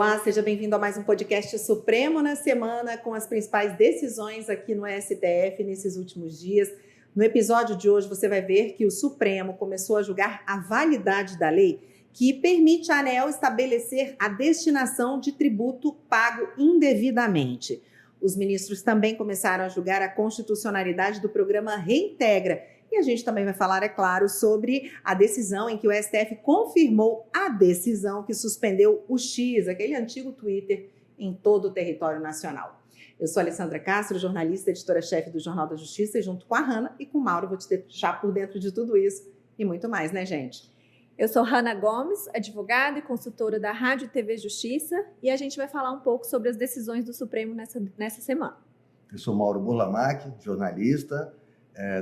Olá, seja bem-vindo a mais um podcast Supremo na Semana, com as principais decisões aqui no STF nesses últimos dias. No episódio de hoje, você vai ver que o Supremo começou a julgar a validade da lei que permite à ANEEL estabelecer a destinação de tributo pago indevidamente. Os ministros também começaram a julgar a constitucionalidade do programa Reintegra. E a gente também vai falar, é claro, sobre a decisão em que o STF confirmou a decisão que suspendeu o X, aquele antigo Twitter, em todo o território nacional. Eu sou Alessandra Castro, jornalista, editora-chefe do Jornal da Justiça, e junto com a Hanna e com o Mauro vou te deixar por dentro de tudo isso e muito mais, né, gente? Eu sou Hanna Gomes, advogada e consultora da Rádio e TV Justiça, e a gente vai falar um pouco sobre as decisões do Supremo nessa semana. Eu sou Mauro Burlamac, jornalista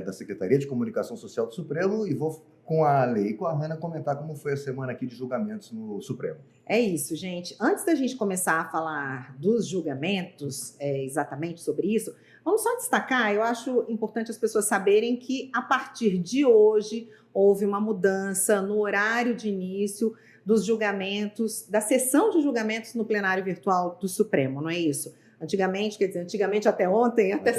da Secretaria de Comunicação Social do Supremo, e vou, com a Lei e com a Hanna, comentar como foi a semana aqui de julgamentos no Supremo. É isso, gente. Antes da gente começar a falar dos julgamentos, exatamente sobre isso, vamos só destacar, eu acho importante as pessoas saberem que, a partir de hoje, houve uma mudança no horário de início dos julgamentos, da sessão de julgamentos no plenário virtual do Supremo, não é isso? Antigamente até ontem, até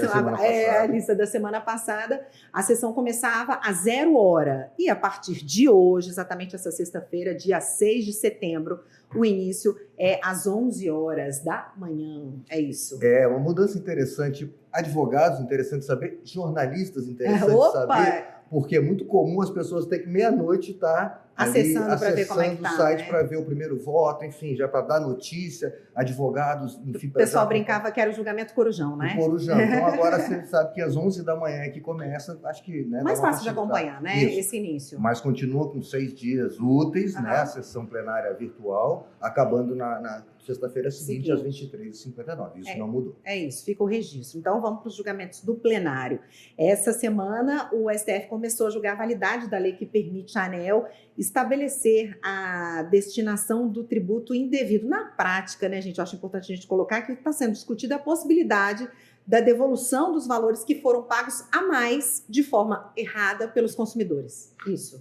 a lista da semana passada, a sessão começava às 0h. E a partir de hoje, exatamente essa sexta-feira, dia 6 de setembro, o início é às 11h da manhã. É isso. É uma mudança interessante. Advogados, interessante saber. Jornalistas, interessante saber. Porque é muito comum as pessoas terem que meia-noite estar acessando para ver como é que tá, o site, né? Para ver o primeiro voto, enfim, já para dar notícia, advogados, enfim. O pessoal brincava que era o julgamento corujão, né? O corujão. Então agora você sabe que às 11 da manhã é que começa, acho que... Né, mais fácil de acompanhar, né? Isso. Esse início. Mas continua com 6 dias úteis, né? A sessão plenária virtual, acabando na sexta-feira seguinte, às 23h59. Isso não mudou. É isso, fica o registro. Então vamos para os julgamentos do plenário. Essa semana o STF começou a julgar a validade da lei que permite à ANEEL estabelecer a destinação do tributo indevido. Na prática, né, gente, eu acho importante a gente colocar que está sendo discutida a possibilidade da devolução dos valores que foram pagos a mais de forma errada pelos consumidores. Isso.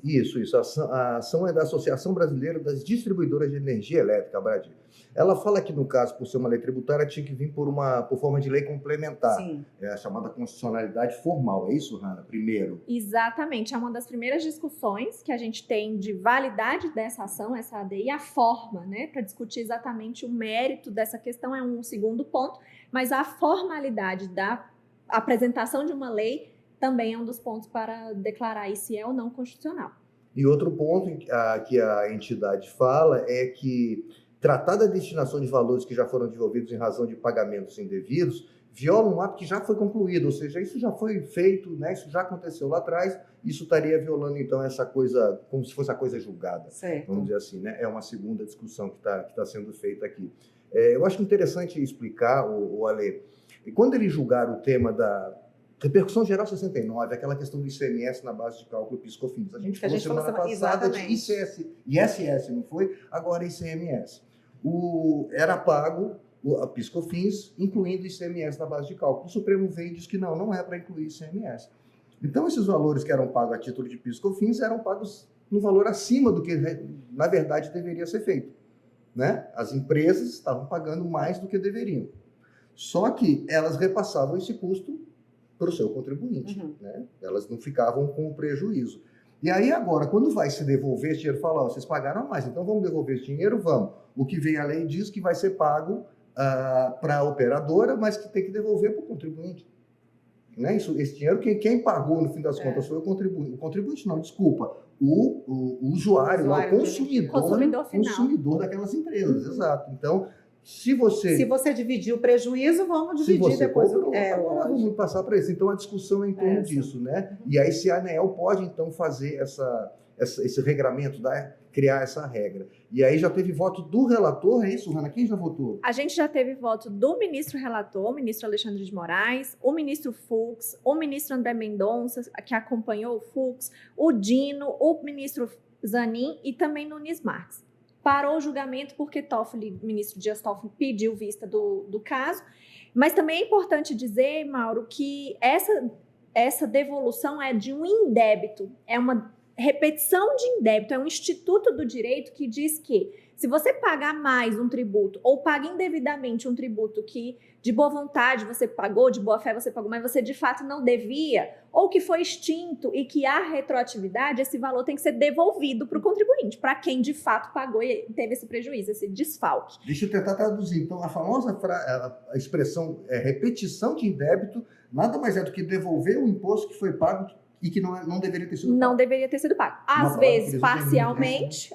A ação é da Associação Brasileira das Distribuidoras de Energia Elétrica, a Abradir. Ela fala que, no caso, por ser uma lei tributária, tinha que vir por forma de lei complementar. Sim. É a chamada constitucionalidade formal. É isso, Hanna? Primeiro. Exatamente. É uma das primeiras discussões que a gente tem de validade dessa ação, essa ADI, e a forma, né? Para discutir exatamente o mérito dessa questão é um segundo ponto, mas a formalidade da apresentação de uma lei também é um dos pontos para declarar se é ou não constitucional. E outro ponto que a entidade fala é que tratar da destinação de valores que já foram devolvidos em razão de pagamentos indevidos viola um ato que já foi concluído, ou seja, isso já foi feito, né? Isso já aconteceu lá atrás, isso estaria violando, então, essa coisa, como se fosse a coisa julgada, certo. Vamos dizer assim, né? É uma segunda discussão que tá sendo feita aqui. Eu acho interessante explicar, o Ale, e quando eles julgaram o tema da repercussão geral 69, aquela questão do ICMS na base de cálculo PIS/COFINS, a gente falou semana passada exatamente. de ISS, não foi? Agora ICMS. Era pago a PIS/COFINS, incluindo ICMS na base de cálculo. O Supremo veio e disse que não é para incluir ICMS. Então, esses valores que eram pagos a título de PIS/COFINS eram pagos no valor acima do que, na verdade, deveria ser feito, né? As empresas estavam pagando mais do que deveriam. Só que elas repassavam esse custo para o seu contribuinte, né? Elas não ficavam com o prejuízo. E aí agora, quando vai se devolver esse dinheiro, fala, vocês pagaram a mais, então vamos devolver esse dinheiro? Vamos. O que vem a lei diz que vai ser pago para a operadora, mas que tem que devolver para o contribuinte. Né? Esse dinheiro, quem pagou, no fim das contas, foi o contribuinte. O contribuinte não, desculpa. O usuário, o consumidor daquelas empresas, exato. Então, se você dividir o prejuízo, vamos dividir depois. Agora vamos passar para isso. Então, a discussão é em torno disso, né? E aí, se a ANEEL pode, então, fazer esse regramento, criar essa regra. E aí já teve voto do relator, é isso, Hanna? Quem já votou? A gente já teve voto do ministro relator, o ministro Alexandre de Moraes, o ministro Fux, o ministro André Mendonça, que acompanhou o Fux, o Dino, o ministro Zanin e também Nunes Marques. Parou o julgamento porque o ministro Dias Toffoli pediu vista do caso, mas também é importante dizer, Mauro, que essa devolução é de um indébito, é uma repetição de indébito, é um instituto do direito que diz que Se você pagar mais um tributo ou paga indevidamente um tributo que de boa vontade você pagou, de boa fé você pagou, mas você de fato não devia, ou que foi extinto e que há retroatividade, esse valor tem que ser devolvido para o contribuinte, para quem de fato pagou e teve esse prejuízo, esse desfalque. Deixa eu tentar traduzir. Então, a famosa a expressão repetição de indébito nada mais é do que devolver o imposto que foi pago e que não deveria ter sido pago. Não deveria ter sido pago. Às vezes parcialmente,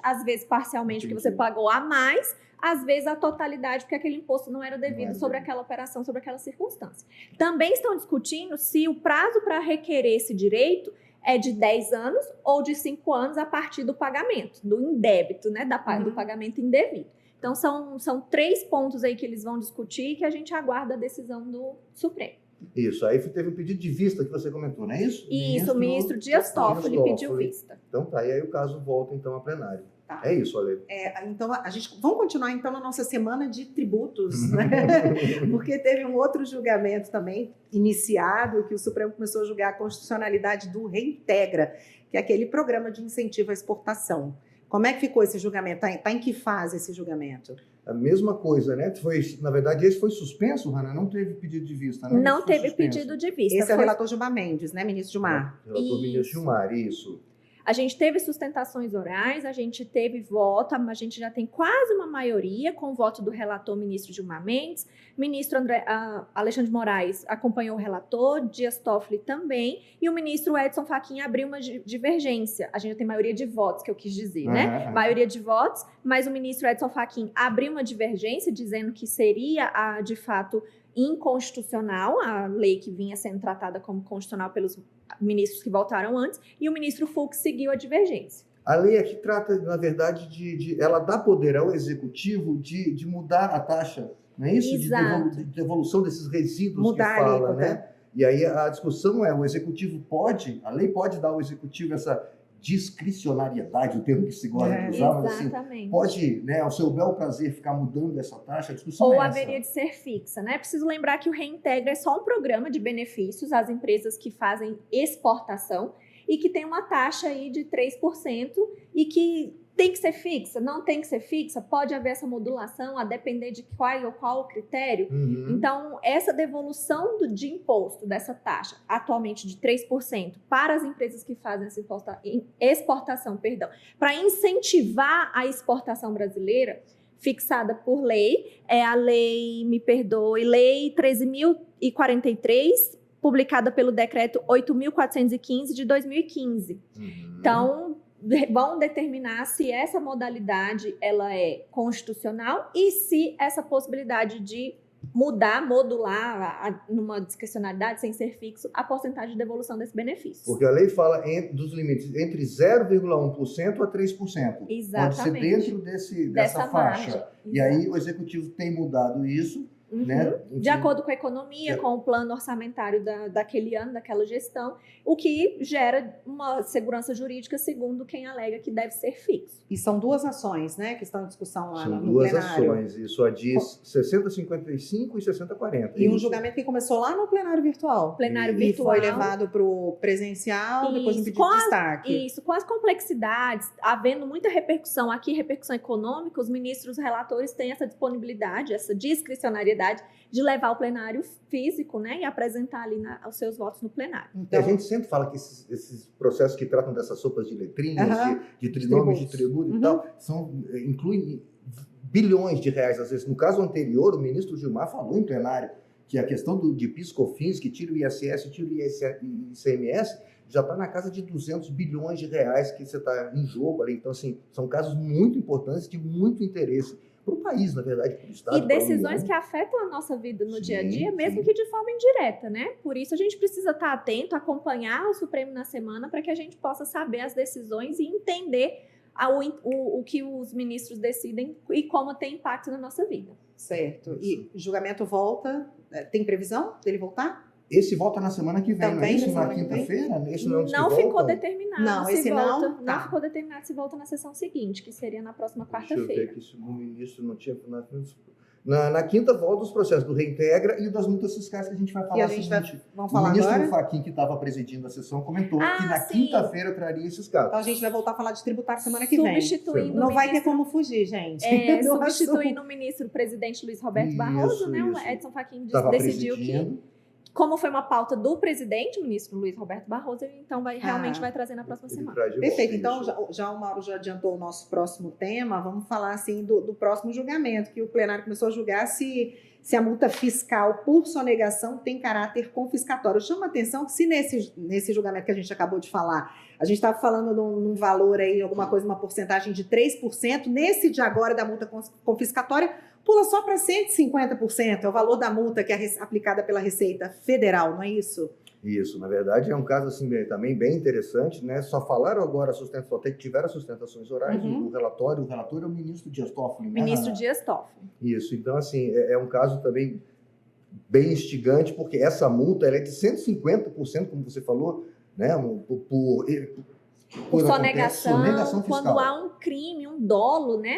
porque você pagou a mais, às vezes a totalidade, porque aquele imposto não era devido sobre aquela operação, sobre aquela circunstância. Também estão discutindo se o prazo para requerer esse direito é de 10 anos ou de 5 anos a partir do pagamento, do indébito, né, do pagamento indevido. Então, são 3 pontos aí que eles vão discutir e que a gente aguarda a decisão do Supremo. Isso, aí teve o pedido de vista que você comentou, não é isso? Isso, o ministro Dias Toffoli pediu vista. Então tá, e aí o caso volta então a plenário. Tá. É isso, Ale. Então, vamos continuar então na nossa semana de tributos, né? Porque teve um outro julgamento também iniciado, que o Supremo começou a julgar a constitucionalidade do Reintegra, que é aquele programa de incentivo à exportação. Como é que ficou esse julgamento? Está em que fase esse julgamento? A mesma coisa, né? Na verdade, esse foi suspenso, Hanna? Não teve pedido de vista, né? Não teve pedido de vista. Esse é o relator Gilmar Mendes, né? Ministro Gilmar. Relator ministro Gilmar, isso. A gente teve sustentações orais, a gente teve voto, a gente já tem quase uma maioria com o voto do relator ministro Gilmar Mendes, ministro Alexandre de Moraes acompanhou o relator, Dias Toffoli também, e o ministro Edson Fachin abriu uma divergência. A gente já tem maioria de votos, que eu quis dizer, né? Maioria de votos, mas o ministro Edson Fachin abriu uma divergência dizendo que seria, de fato, inconstitucional, a lei que vinha sendo tratada como constitucional pelos ministros que votaram antes, e o ministro Fux seguiu a divergência. A lei aqui trata, na verdade, ela dá poder ao executivo de mudar a taxa, não é isso? Exato. De devolução desses resíduos mudar que fala, ali, né? E aí a discussão é, o executivo a lei pode dar ao executivo essa discricionariedade, o termo que se gosta de usar, mas assim, pode, né, ao seu bel prazer, ficar mudando essa taxa, a discussão ou é essa. haveria de ser fixa, né? Preciso lembrar que o Reintegra é só um programa de benefícios às empresas que fazem exportação e que tem uma taxa aí de 3% e que tem que ser fixa, não tem que ser fixa, pode haver essa modulação a depender de qual o critério. Então, essa devolução de imposto dessa taxa, atualmente de 3%, para as empresas que fazem essa exportação, para incentivar a exportação brasileira, fixada por lei, é a lei, Lei 13.043, publicada pelo decreto 8.415 de 2015. Então, vão determinar se essa modalidade ela é constitucional e se essa possibilidade de modular numa discricionalidade sem ser fixo a porcentagem de devolução desse benefício. Porque a lei fala dos limites entre 0,1% a 3%. Exatamente. Pode ser dentro dessa faixa. Margem. E aí o executivo tem mudado isso. Né? De acordo com a economia, com o plano orçamentário daquele ano, daquela gestão, o que gera uma segurança jurídica, segundo quem alega que deve ser fixo. E são 2 ações, né, que estão em discussão lá no plenário. São 2 ações, isso a diz 6055 e 6040. E um julgamento que começou lá no plenário virtual. E foi levado para o presencial, depois de um pedido de destaque. Isso, com as complexidades, havendo muita repercussão aqui, repercussão econômica, os ministros relatores têm essa disponibilidade, essa discricionariedade de levar ao plenário físico, né, e apresentar ali os seus votos no plenário. Então, a gente sempre fala que esses processos que tratam dessas sopas de letrinhas, de trinômios de tributo e tal, incluem bilhões de reais. Às vezes, no caso anterior, o ministro Gilmar falou em plenário que a questão de PIS/COFINS, que tira o ISS, tira o ICMS, já está na casa de 200 bilhões de reais que você está em jogo ali. Então, assim, são casos muito importantes, de muito interesse para o país, na verdade, para o Estado. E decisões que afetam a nossa vida no dia a dia, mesmo que de forma indireta, né? Por isso a gente precisa estar atento, acompanhar o Supremo na semana, para que a gente possa saber as decisões e entender o que os ministros decidem e como tem impacto na nossa vida. Certo. E o julgamento volta, tem previsão dele voltar? Esse volta na semana que vem, não é isso? Na quinta-feira? Não ficou determinado. Não, esse não. Não ficou determinado se volta na sessão seguinte, que seria na próxima quarta-feira. Deixa eu ver aqui se o ministro não tinha... Na quinta volta, os processos do Reintegra e das multas fiscais que a gente vai falar. E a gente vamos falar o ministro agora? Fachin, que estava presidindo a sessão, comentou que na sim. quinta-feira traria esses casos. Então a gente vai voltar a falar de tributário semana que vem. Substituindo Não o vai ter ministro- como fugir, gente. Do substituindo o ministro presidente Luiz Roberto Barroso, né? O Isso. Edson Fachin Tava decidiu presidindo. que, como foi uma pauta do presidente, o ministro Luiz Roberto Barroso, ele então realmente vai trazer na próxima Ele semana. traz de Perfeito. volta Então, isso. já o Mauro já adiantou o nosso próximo tema. Vamos falar assim do próximo julgamento, que o plenário começou a julgar se a multa fiscal por sonegação tem caráter confiscatório. Chama a atenção que se nesse julgamento que a gente acabou de falar, a gente estava falando num valor aí, alguma coisa, uma porcentagem de 3%, nesse de agora da multa confiscatória, pula só para 150%, é o valor da multa que é aplicada pela Receita Federal, não é isso? Isso, na verdade, é um caso assim, também bem interessante, né? Só falaram agora, só tiveram sustentações orais do relatório. O relator é o ministro Dias Toffoli, né? Ministro Dias Toffoli. Isso, então assim, é um caso também bem instigante, porque essa multa ela é de 150%, como você falou, né? Por Quando sonegação, acontece sonegação fiscal. quando há um crime, um dolo, né,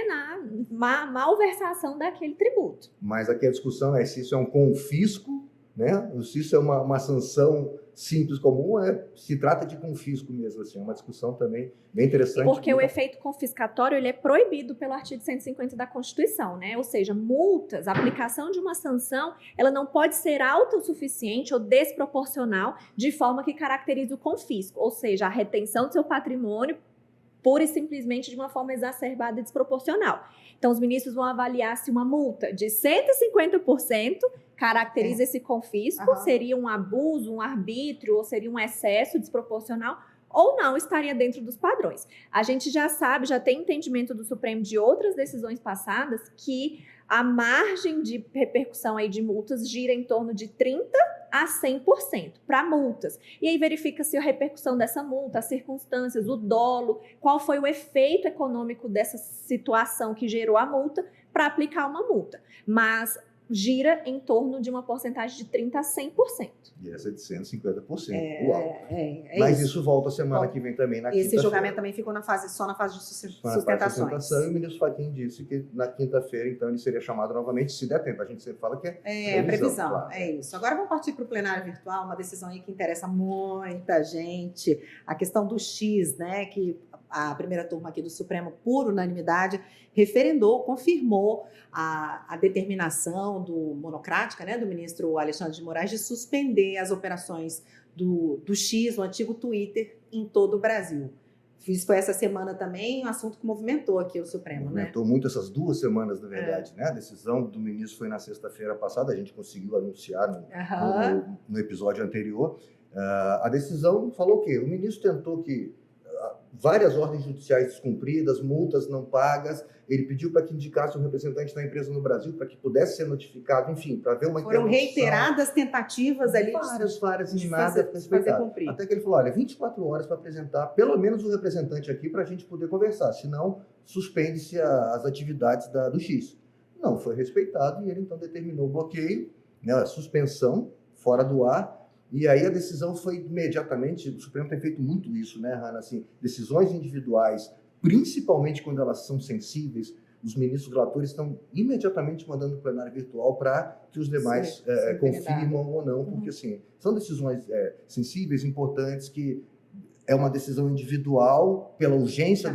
na malversação daquele tributo. Mas aqui a discussão é se isso é um confisco, né? Ou se isso é uma sanção simples, comum, se trata de confisco mesmo, assim, é uma discussão também bem interessante. Porque o efeito confiscatório ele é proibido pelo artigo 150 da Constituição, né? Ou seja, multas, a aplicação de uma sanção, ela não pode ser autossuficiente ou desproporcional de forma que caracterize o confisco, ou seja, a retenção do seu patrimônio pura e simplesmente de uma forma exacerbada e desproporcional. Então, os ministros vão avaliar se uma multa de 150% caracteriza esse confisco, seria um abuso, um arbítrio, ou seria um excesso desproporcional, ou não estaria dentro dos padrões. A gente já sabe, já tem entendimento do Supremo de outras decisões passadas que a margem de repercussão aí de multas gira em torno de 30% a 100% para multas. E aí verifica-se a repercussão dessa multa, as circunstâncias, o dolo, qual foi o efeito econômico dessa situação que gerou a multa para aplicar uma multa. Mas gira em torno de uma porcentagem de 30% a 100%. E essa é de 150%. Mas isso volta semana que vem também, na quinta-feira. Esse julgamento também ficou só na fase de sustentações. E o ministro Fachin disse que na quinta-feira, então, ele seria chamado novamente, se der tempo. A gente sempre fala que é previsão. Claro. É isso. Agora vamos partir para o plenário virtual, uma decisão aí que interessa muita gente. A questão do X, né, que a primeira turma aqui do Supremo, por unanimidade, referendou, confirmou a determinação monocrática, né, do ministro Alexandre de Moraes de suspender as operações do X, o antigo Twitter, em todo o Brasil. Isso foi essa semana também, um assunto que movimentou aqui o Supremo, movimentou muito essas 2 semanas, na verdade, né? A decisão do ministro foi na sexta-feira passada, a gente conseguiu anunciar no episódio anterior. A decisão falou o quê? O ministro tentou que várias ordens judiciais descumpridas, multas não pagas, ele pediu para que indicasse um representante da empresa no Brasil para que pudesse ser notificado, enfim, para ver uma Foram interlocução. reiteradas tentativas ali várias de nada fazer cumprir. Até que ele falou, olha, 24 horas para apresentar pelo menos um representante aqui para a gente poder conversar, senão suspende-se as atividades do X. Não foi respeitado e ele então determinou o bloqueio, né, a suspensão fora do ar. E aí a decisão foi imediatamente, o Supremo tem feito muito isso, né, Hanna? Assim, decisões individuais, principalmente quando elas são sensíveis, os ministros relatores estão imediatamente mandando o plenário virtual para que os demais confirmam ou não, porque assim, são decisões sensíveis, importantes, que é uma decisão individual pela urgência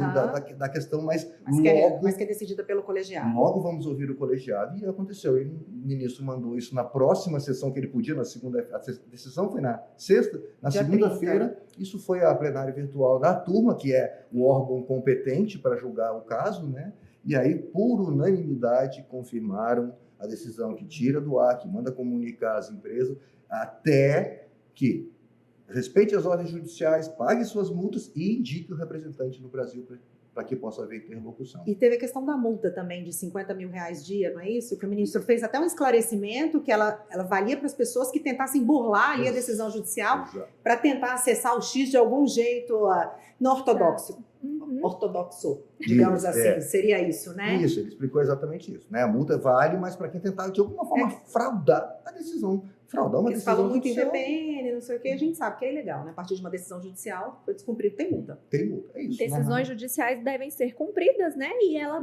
da questão, mas que é decidida pelo colegiado. Logo vamos ouvir o colegiado e aconteceu. O ministro mandou isso na próxima sessão que ele podia, na segunda. A decisão foi na sexta, na segunda-feira. Isso foi a plenária virtual da turma, que é o órgão competente para julgar o caso, né? E aí, por unanimidade, confirmaram a decisão que tira do ar, que manda comunicar às empresas, até que respeite as ordens judiciais, pague suas multas e indique o representante no Brasil para que possa haver interlocução. E teve a questão da multa também, de R$50 mil dia, não é isso? Que o ministro fez até um esclarecimento que ela valia para as pessoas que tentassem burlar ali a decisão judicial para tentar acessar o X de algum jeito no ortodoxo. Ortodoxo, digamos assim, seria isso, né? Isso, ele explicou exatamente isso, né? A multa vale, mas para quem tentar de alguma forma fraudar a decisão fraudar uma Eles decisão falam muito em judicial. VPN, não sei o que, a gente sabe que é ilegal, né? A partir de uma decisão judicial, foi descumprido, tem multa. Tem multa, é isso. Decisões judiciais devem ser cumpridas, né? E ela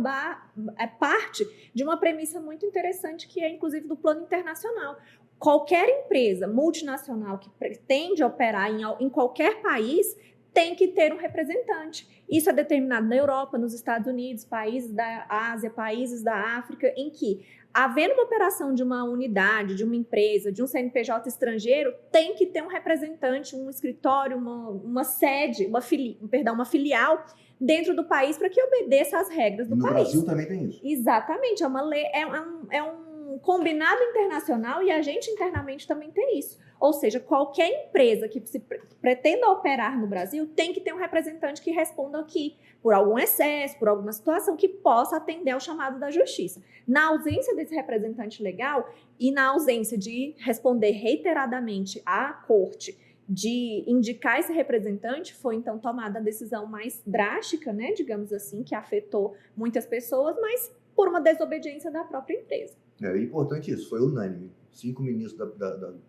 é parte de uma premissa muito interessante que é, inclusive, do plano internacional. Qualquer empresa multinacional que pretende operar em qualquer país tem que ter um representante. Isso é determinado na Europa, nos Estados Unidos, países da Ásia, países da África, em que, havendo uma operação de uma unidade, de uma empresa, de um CNPJ estrangeiro, tem que ter um representante, um escritório, uma sede, uma filial dentro do país para que obedeça às regras do No país. Brasil também tem isso. Exatamente, é uma lei, é um combinado internacional e a gente internamente também tem isso. Ou seja, qualquer empresa que se pretenda operar no Brasil tem que ter um representante que responda aqui por algum excesso, por alguma situação que possa atender ao chamado da justiça. Na ausência desse representante legal e na ausência de responder reiteradamente à corte de indicar esse representante, foi então tomada a decisão mais drástica, né, digamos assim, que afetou muitas pessoas, mas por uma desobediência da própria empresa. É importante isso, foi unânime. 5 ministros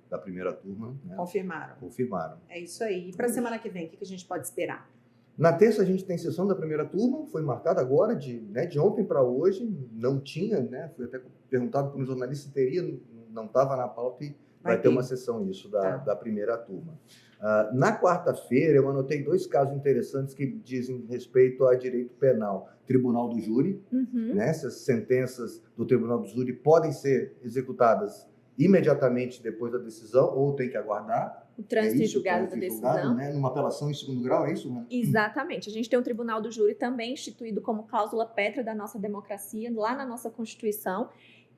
da primeira turma, né, confirmaram. É isso aí. E para a semana que vem, o que a gente pode esperar? Na terça a gente tem sessão da primeira turma, foi marcada agora, de ontem para hoje, não tinha, né? Foi até perguntado por um jornalista se teria, não estava na pauta e vai ter uma sessão isso da primeira turma. Na quarta-feira eu anotei 2 casos interessantes que dizem respeito a direito penal. Tribunal do Júri, né? Essas sentenças do Tribunal do Júri podem ser executadas imediatamente depois da decisão ou tem que aguardar. O trânsito em julgado da decisão. Né? Numa apelação em segundo grau, é isso? Né? Exatamente. A gente tem o Tribunal do Júri também instituído como cláusula pétrea da nossa democracia, lá na nossa Constituição,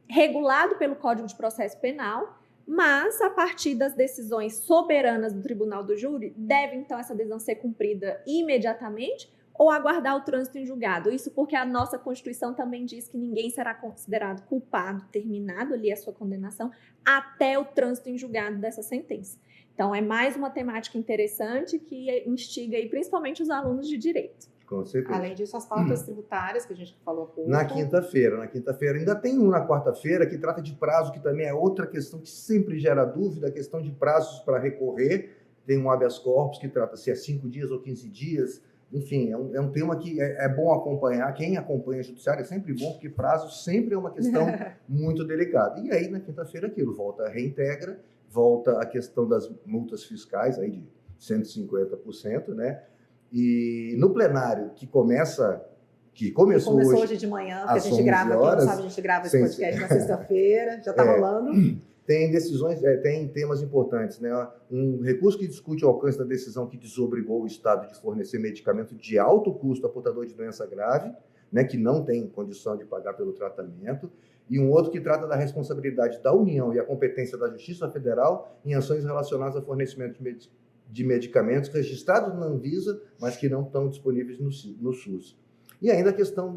regulado pelo Código de Processo Penal, mas a partir das decisões soberanas do Tribunal do Júri, deve então essa decisão ser cumprida imediatamente ou aguardar o trânsito em julgado. Isso porque a nossa Constituição também diz que ninguém será considerado culpado, terminado ali a sua condenação, até o trânsito em julgado dessa sentença. Então, é mais uma temática interessante que instiga aí, principalmente os alunos de direito. Com certeza. Além disso, as pautas tributárias, que a gente falou há pouco. Na quinta-feira. Ainda tem um na quarta-feira que trata de prazo, que também é outra questão que sempre gera dúvida, a questão de prazos para recorrer. Tem um habeas corpus que trata se é 5 dias ou 15 dias. Enfim, é um tema que é bom acompanhar. Quem acompanha o judiciário é sempre bom, porque prazo sempre é uma questão muito delicada. E aí, na quinta-feira, aquilo volta, reintegra, volta a questão das multas fiscais, aí de 150%, né? E no plenário, que começou hoje de manhã, porque a gente grava aqui, não sabe, a gente grava esse podcast na sexta-feira, já está rolando. Tem decisões, tem temas importantes, né? Um recurso que discute o alcance da decisão que desobrigou o Estado de fornecer medicamento de alto custo a portador de doença grave, né, que não tem condição de pagar pelo tratamento, e um outro que trata da responsabilidade da União e a competência da Justiça Federal em ações relacionadas ao fornecimento de medicamentos registrados na Anvisa, mas que não estão disponíveis no SUS. E ainda a questão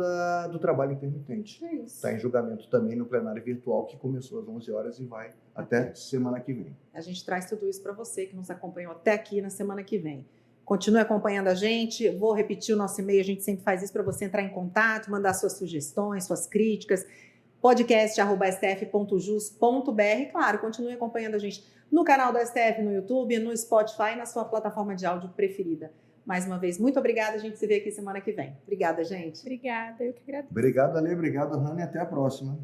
do trabalho intermitente. É isso. Está em julgamento também no plenário virtual, que começou às 11 horas e vai até semana que vem. A gente traz tudo isso para você que nos acompanhou até aqui na semana que vem. Continue acompanhando a gente. Vou repetir o nosso e-mail, a gente sempre faz isso para você entrar em contato, mandar suas sugestões, suas críticas. podcast@stf.jus.br. Claro, continue acompanhando a gente no canal da STF, no YouTube, no Spotify, na sua plataforma de áudio preferida. Mais uma vez, muito obrigada. A gente se vê aqui semana que vem. Obrigada, gente. Obrigada, eu que agradeço. Obrigado, Ale. Obrigado, Hannah. E até a próxima.